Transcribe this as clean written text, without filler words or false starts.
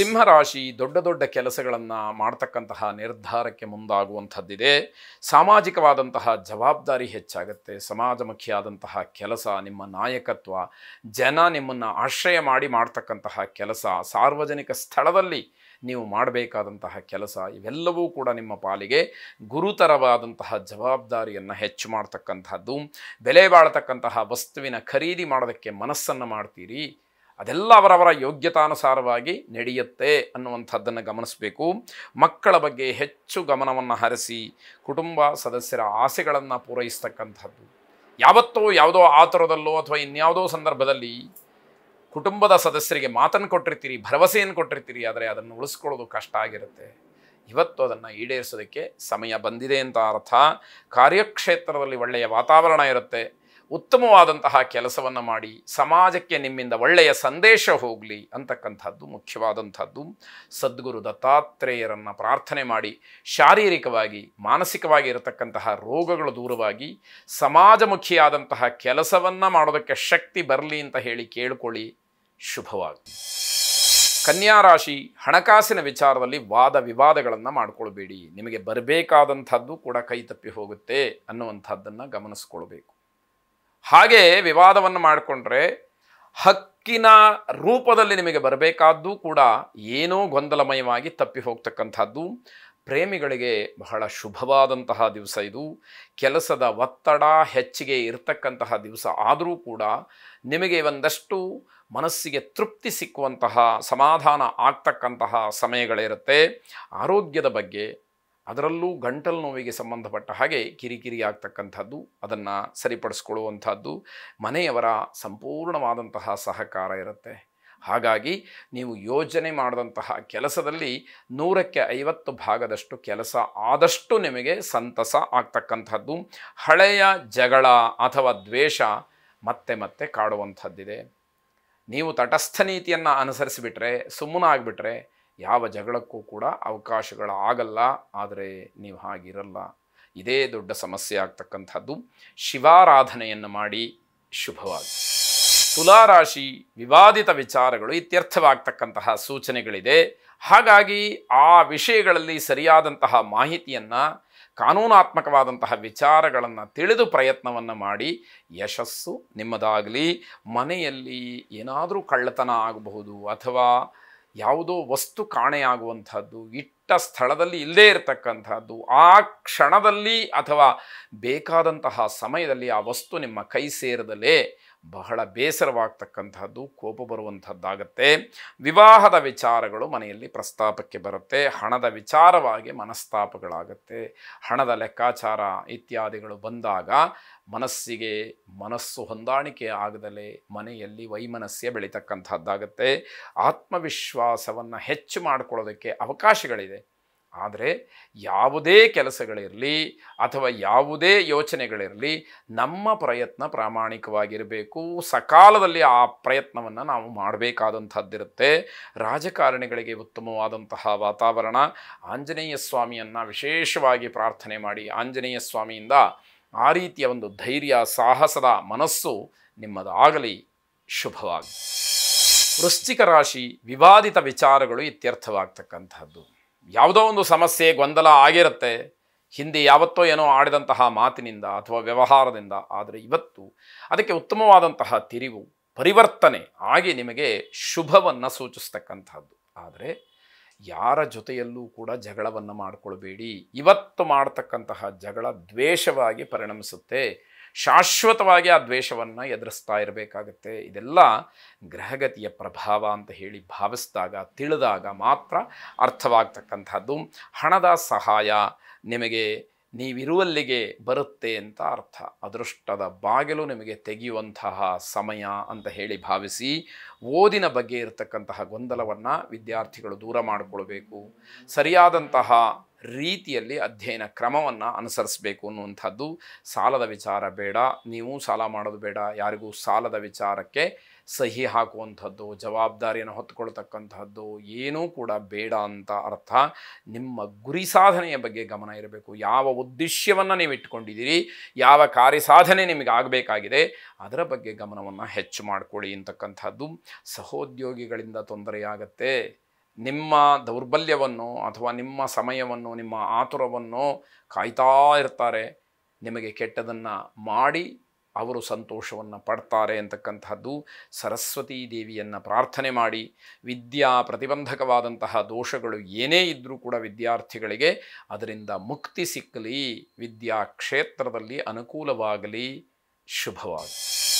ಸಿಂಹರಾಶಿ ದೊಡ್ಡ ದೊಡ್ಡ ಕೆಲಸಗಳನ್ನು ಮಾಡ್ತಕ್ಕಂತಹ ನಿರ್ಧಾರಕ್ಕೆ ಮುಂದಾಗುವಂಥದ್ದಿದೆ. ಸಾಮಾಜಿಕವಾದಂತಹ ಜವಾಬ್ದಾರಿ ಹೆಚ್ಚಾಗುತ್ತೆ. ಸಮಾಜಮುಖಿಯಾದಂತಹ ಕೆಲಸ, ನಿಮ್ಮ ನಾಯಕತ್ವ, ಜನ ನಿಮ್ಮನ್ನು ಆಶ್ರಯ ಮಾಡಿ ಮಾಡ್ತಕ್ಕಂತಹ ಕೆಲಸ, ಸಾರ್ವಜನಿಕ ಸ್ಥಳದಲ್ಲಿ ನೀವು ಮಾಡಬೇಕಾದಂತಹ ಕೆಲಸ, ಇವೆಲ್ಲವೂ ಕೂಡ ನಿಮ್ಮ ಪಾಲಿಗೆ ಗುರುತರವಾದಂತಹ ಜವಾಬ್ದಾರಿಯನ್ನು ಹೆಚ್ಚು ಮಾಡ್ತಕ್ಕಂಥದ್ದು. ಬೆಲೆ ಬಾಳತಕ್ಕಂತಹ ವಸ್ತುವಿನ ಖರೀದಿ ಮಾಡೋದಕ್ಕೆ ಮನಸ್ಸನ್ನು ಮಾಡ್ತೀರಿ. ಅದೆಲ್ಲ ಅವರವರ ಯೋಗ್ಯತಾನುಸಾರವಾಗಿ ನಡೆಯುತ್ತೆ ಅನ್ನುವಂಥದ್ದನ್ನು ಗಮನಿಸಬೇಕು. ಮಕ್ಕಳ ಬಗ್ಗೆ ಹೆಚ್ಚು ಗಮನವನ್ನು ಹರಿಸಿ ಕುಟುಂಬ ಸದಸ್ಯರ ಆಸೆಗಳನ್ನು ಪೂರೈಸ್ತಕ್ಕಂಥದ್ದು. ಯಾವತ್ತೋ ಯಾವುದೋ ಆತುರದಲ್ಲೋ ಅಥವಾ ಇನ್ಯಾವುದೋ ಸಂದರ್ಭದಲ್ಲಿ ಕುಟುಂಬದ ಸದಸ್ಯರಿಗೆ ಮಾತನ್ನು ಕೊಟ್ಟಿರ್ತೀರಿ, ಭರವಸೆಯನ್ನು ಕೊಟ್ಟಿರ್ತೀರಿ, ಆದರೆ ಅದನ್ನು ಉಳಿಸ್ಕೊಳ್ಳೋದು ಕಷ್ಟ ಆಗಿರುತ್ತೆ. ಇವತ್ತು ಅದನ್ನು ಈಡೇರಿಸೋದಕ್ಕೆ ಸಮಯ ಬಂದಿದೆ ಅಂತ ಅರ್ಥ. ಕಾರ್ಯಕ್ಷೇತ್ರದಲ್ಲಿ ಒಳ್ಳೆಯ ವಾತಾವರಣ ಇರುತ್ತೆ. ಉತ್ತಮವಾದಂತಹ ಕೆಲಸವನ್ನು ಮಾಡಿ ಸಮಾಜಕ್ಕೆ ನಿಮ್ಮಿಂದ ಒಳ್ಳೆಯ ಸಂದೇಶ ಹೋಗಲಿ ಅಂತಕ್ಕಂಥದ್ದು ಮುಖ್ಯವಾದಂಥದ್ದು. ಸದ್ಗುರು ದತ್ತಾತ್ರೇಯರನ್ನು ಪ್ರಾರ್ಥನೆ ಮಾಡಿ ಶಾರೀರಿಕವಾಗಿ ಮಾನಸಿಕವಾಗಿ ಇರತಕ್ಕಂತಹ ರೋಗಗಳು ದೂರವಾಗಿ ಸಮಾಜಮುಖಿಯಾದಂತಹ ಕೆಲಸವನ್ನು ಮಾಡೋದಕ್ಕೆ ಶಕ್ತಿ ಬರಲಿ ಅಂತ ಹೇಳಿ ಕೇಳಿಕೊಳ್ಳಿ. ಶುಭವಾಗಿ. ಕನ್ಯಾ ರಾಶಿ, ಹಣಕಾಸಿನ ವಿಚಾರದಲ್ಲಿ ವಾದ ವಿವಾದಗಳನ್ನು ಮಾಡಿಕೊಳ್ಬೇಡಿ. ನಿಮಗೆ ಬರಬೇಕಾದಂಥದ್ದು ಕೂಡ ಕೈ ತಪ್ಪಿ ಹೋಗುತ್ತೆ ಅನ್ನುವಂಥದ್ದನ್ನು ಗಮನಿಸ್ಕೊಳ್ಬೇಕು. ಹಾಗೆ ವಿವಾದವನ್ನು ಮಾಡಿಕೊಂಡ್ರೆ ಹಕ್ಕಿನ ರೂಪದಲ್ಲಿ ನಿಮಗೆ ಬರಬೇಕಾದ್ದು ಕೂಡ ಏನೋ ಗೊಂದಲಮಯವಾಗಿ ತಪ್ಪಿ ಹೋಗ್ತಕ್ಕಂಥದ್ದು. ಪ್ರೇಮಿಗಳಿಗೆ ಬಹಳ ಶುಭವಾದಂತಹ ದಿವಸ ಇದು. ಕೆಲಸದ ಒತ್ತಡ ಹೆಚ್ಚಿಗೆ ಇರತಕ್ಕಂತಹ ದಿವಸ ಆದರೂ ಕೂಡ ನಿಮಗೆ ಒಂದಷ್ಟು ಮನಸ್ಸಿಗೆ ತೃಪ್ತಿ ಸಿಕ್ಕುವಂತಹ, ಸಮಾಧಾನ ಆಗ್ತಕ್ಕಂತಹ ಸಮಯಗಳಿರುತ್ತೆ. ಆರೋಗ್ಯದ ಬಗ್ಗೆ, ಅದರಲ್ಲೂ ಗಂಟಲು ನೋವಿಗೆ ಸಂಬಂಧಪಟ್ಟ ಹಾಗೆ ಕಿರಿಕಿರಿ ಆಗ್ತಕ್ಕಂಥದ್ದು, ಅದನ್ನು ಸರಿಪಡಿಸ್ಕೊಳ್ಳುವಂಥದ್ದು ಮನೆಯವರ ಸಂಪೂರ್ಣವಾದಂತಹ ಸಹಕಾರ ಇರುತ್ತೆ. ಹಾಗಾಗಿ ನೀವು ಯೋಜನೆ ಮಾಡಿದಂತಹ ಕೆಲಸದಲ್ಲಿ 100ಕ್ಕೆ 50 ಭಾಗದಷ್ಟು ಕೆಲಸ ಆದಷ್ಟು ನಿಮಗೆ ಸಂತಸ ಆಗ್ತಕ್ಕಂಥದ್ದು. ಹಳೆಯ ಜಗಳ ಅಥವಾ ದ್ವೇಷ ಮತ್ತೆ ಮತ್ತೆ ಕಾಡುವಂಥದ್ದಿದೆ. ನೀವು ತಟಸ್ಥ ನೀತಿಯನ್ನು ಅನುಸರಿಸಿಬಿಟ್ರೆ, ಸುಮ್ಮನಾಗಿಬಿಟ್ರೆ ಯಾವ ಜಗಳಕ್ಕೂ ಕೂಡ ಅವಕಾಶಗಳಾಗಲ್ಲ. ಆದರೆ ನೀವು ಹಾಗಿರಲ್ಲ. ಇದೇ ದೊಡ್ಡ ಸಮಸ್ಯೆ ಆಗ್ತಕ್ಕಂಥದ್ದು. ಶಿವಾರಾಧನೆಯನ್ನು ಮಾಡಿ. ಶುಭವಾಗಿ. ತುಲಾರಾಶಿ, ವಿವಾದಿತ ವಿಚಾರಗಳು ಇತ್ಯರ್ಥವಾಗ್ತಕ್ಕಂತಹ ಸೂಚನೆಗಳಿದೆ. ಹಾಗಾಗಿ ಆ ವಿಷಯಗಳಲ್ಲಿ ಸರಿಯಾದಂತಹ ಮಾಹಿತಿಯನ್ನು, ಕಾನೂನಾತ್ಮಕವಾದಂತಹ ವಿಚಾರಗಳನ್ನು ತಿಳಿದು ಪ್ರಯತ್ನವನ್ನು ಮಾಡಿ. ಯಶಸ್ಸು ನಿಮ್ಮದಾಗಲಿ. ಮನೆಯಲ್ಲಿ ಏನಾದರೂ ಕಳ್ಳತನ ಆಗಬಹುದು ಅಥವಾ ಯಾವುದೋ ವಸ್ತು ಕಾಣೆಯಾಗುವಂಥದ್ದು, ಇಟ್ಟ ಸ್ಥಳದಲ್ಲಿ ಇಲ್ಲದೇ ಇರತಕ್ಕಂಥದ್ದು, ಆ ಕ್ಷಣದಲ್ಲಿ ಅಥವಾ ಬೇಕಾದಂತಹ ಸಮಯದಲ್ಲಿ ಆ ವಸ್ತು ನಿಮ್ಮ ಕೈ ಸೇರದಲೇ ಬಹಳ ಬೇಸರವಾಗ್ತಕ್ಕಂಥದ್ದು, ಕೋಪ ಬರುವಂಥದ್ದಾಗತ್ತೆ. ವಿವಾಹದ ವಿಚಾರಗಳು ಮನೆಯಲ್ಲಿ ಪ್ರಸ್ತಾಪಕ್ಕೆ ಬರುತ್ತೆ. ಹಣದ ವಿಚಾರವಾಗಿ ಮನಸ್ತಾಪಗಳಾಗತ್ತೆ. ಹಣದ ಲೆಕ್ಕಾಚಾರ ಇತ್ಯಾದಿಗಳು ಬಂದಾಗ ಮನಸ್ಸು ಹೊಂದಾಣಿಕೆ ಆಗದಲೇ ಮನೆಯಲ್ಲಿ ವೈಮನಸ್ಯ ಬೆಳೀತಕ್ಕಂಥದ್ದಾಗತ್ತೆ. ಆತ್ಮವಿಶ್ವಾಸವನ್ನು ಹೆಚ್ಚು ಮಾಡಿಕೊಳ್ಳೋದಕ್ಕೆ ಅವಕಾಶಗಳಿದೆ. ಆದರೆ ಯಾವುದೇ ಕೆಲಸಗಳಿರಲಿ ಅಥವಾ ಯಾವುದೇ ಯೋಚನೆಗಳಿರಲಿ, ನಮ್ಮ ಪ್ರಯತ್ನ ಪ್ರಾಮಾಣಿಕವಾಗಿರಬೇಕು. ಸಕಾಲದಲ್ಲಿ ಆ ಪ್ರಯತ್ನವನ್ನು ನಾವು ಮಾಡಬೇಕಾದಂಥದ್ದಿರುತ್ತೆ. ರಾಜಕಾರಣಿಗಳಿಗೆ ಉತ್ತಮವಾದಂತಹ ವಾತಾವರಣ. ಆಂಜನೇಯ ಸ್ವಾಮಿಯನ್ನು ವಿಶೇಷವಾಗಿ ಪ್ರಾರ್ಥನೆ ಮಾಡಿ. ಆಂಜನೇಯ ಸ್ವಾಮಿಯಿಂದ ಆ ರೀತಿಯ ಒಂದು ಧೈರ್ಯ, ಸಾಹಸದ ಮನಸ್ಸು ನಿಮ್ಮದಾಗಲಿ. ಶುಭವಾಗಿ. ವೃಶ್ಚಿಕ ರಾಶಿ, ವಿವಾದಿತ ವಿಚಾರಗಳು ಇತ್ಯರ್ಥವಾಗ್ತಕ್ಕಂಥದ್ದು. ಯಾವುದೋ ಒಂದು ಸಮಸ್ಯೆ, ಗೊಂದಲ ಆಗಿರುತ್ತೆ. ಹಿಂದೆ ಯಾವತ್ತೋ ಏನೋ ಆಡಿದಂತಹ ಮಾತಿನಿಂದ ಅಥವಾ ವ್ಯವಹಾರದಿಂದ. ಆದರೆ ಇವತ್ತು ಅದಕ್ಕೆ ಉತ್ತಮವಾದಂತಹ ತಿರಿವು, ಪರಿವರ್ತನೆ ಆಗಿ ನಿಮಗೆ ಶುಭವನ್ನು ಸೂಚಿಸ್ತಕ್ಕಂಥದ್ದು. ಆದರೆ ಯಾರ ಜೊತೆಯಲ್ಲೂ ಕೂಡ ಜಗಳವನ್ನು ಮಾಡಿಕೊಳ್ಬೇಡಿ. ಇವತ್ತು ಮಾಡ್ತಕ್ಕಂತಹ ಜಗಳ ದ್ವೇಷವಾಗಿ ಪರಿಣಮಿಸುತ್ತೆ. ಶಾಶ್ವತವಾಗಿ ಆ ದ್ವೇಷವನ್ನು ಎದುರಿಸ್ತಾ ಇರಬೇಕಾಗತ್ತೆ. ಇದೆಲ್ಲ ಗ್ರಹಗತಿಯ ಪ್ರಭಾವ ಅಂತ ಹೇಳಿ ಭಾವಿಸಿದಾಗ, ತಿಳಿದಾಗ ಮಾತ್ರ ಅರ್ಥವಾಗ್ತಕ್ಕಂಥದ್ದು. ಹಣದ ಸಹಾಯ ನಿಮಗೆ ನೀವಿರುವಲ್ಲಿಗೆ ಬರುತ್ತೆ ಅಂತ ಅರ್ಥ. ಅದೃಷ್ಟದ ಬಾಗಿಲು ನಿಮಗೆ ತೆಗೆಯುವಂತಹ ಸಮಯ ಅಂತ ಹೇಳಿ ಭಾವಿಸಿ. ಓದಿನ ಬಗ್ಗೆ ಇರತಕ್ಕಂತಹ ಗೊಂದಲವನ್ನು ವಿದ್ಯಾರ್ಥಿಗಳು ದೂರ ಮಾಡಿಕೊಳ್ಬೇಕು. ಸರಿಯಾದಂತಹ ರೀತಿಯಲ್ಲಿ ಅಧ್ಯಯನ ಕ್ರಮವನ್ನು ಅನುಸರಿಸಬೇಕು ಅನ್ನುವಂಥದ್ದು. ಸಾಲದ ವಿಚಾರ ಬೇಡ, ನೀವು ಸಾಲ ಮಾಡೋದು ಬೇಡ. ಯಾರಿಗೂ ಸಾಲದ ವಿಚಾರಕ್ಕೆ ಸಹಿ ಹಾಕುವಂಥದ್ದು, ಜವಾಬ್ದಾರಿಯನ್ನು ಹೊತ್ತುಕೊಳ್ತಕ್ಕಂಥದ್ದು ಏನೂ ಕೂಡ ಬೇಡ ಅಂತ ಅರ್ಥ. ನಿಮ್ಮ ಗುರಿ ಸಾಧನೆಯ ಬಗ್ಗೆ ಗಮನ ಇರಬೇಕು. ಯಾವ ಉದ್ದೇಶವನ್ನು ನೀವು ಇಟ್ಕೊಂಡಿದ್ದೀರಿ, ಯಾವ ಕಾರ್ಯಸಾಧನೆ ನಿಮಗೆ ಆಗಬೇಕಾಗಿದೆ, ಅದರ ಬಗ್ಗೆ ಗಮನವನ್ನು ಹೆಚ್ಚು ಮಾಡಿಕೊಳ್ಳಿ ಅಂತಕ್ಕಂಥದ್ದು. ಸಹೋದ್ಯೋಗಿಗಳಿಂದ ತೊಂದರೆಯಾಗತ್ತೆ. ನಿಮ್ಮ ದೌರ್ಬಲ್ಯವನ್ನು ಅಥವಾ ನಿಮ್ಮ ಸಮಯವನ್ನು, ನಿಮ್ಮ ಆತುರವನ್ನು ಕಾಯ್ತಾ ಇರ್ತಾರೆ. ನಿಮಗೆ ಕೆಟ್ಟದನ್ನು ಮಾಡಿ ಅವರು ಸಂತೋಷವನ್ನು ಪಡ್ತಾರೆ ಅಂತಕ್ಕಂಥದ್ದು. ಸರಸ್ವತೀ ದೇವಿಯನ್ನು ಪ್ರಾರ್ಥನೆ ಮಾಡಿ, ವಿದ್ಯಾ ಪ್ರತಿಬಂಧಕವಾದಂತಹ ದೋಷಗಳು ಏನೇ ಇದ್ದರೂ ಕೂಡ ವಿದ್ಯಾರ್ಥಿಗಳಿಗೆ ಅದರಿಂದ ಮುಕ್ತಿ ಸಿಕ್ಕಲಿ, ವಿದ್ಯಾ ಕ್ಷೇತ್ರದಲ್ಲಿ ಅನುಕೂಲವಾಗಲಿ, ಶುಭವಾಗಲಿ.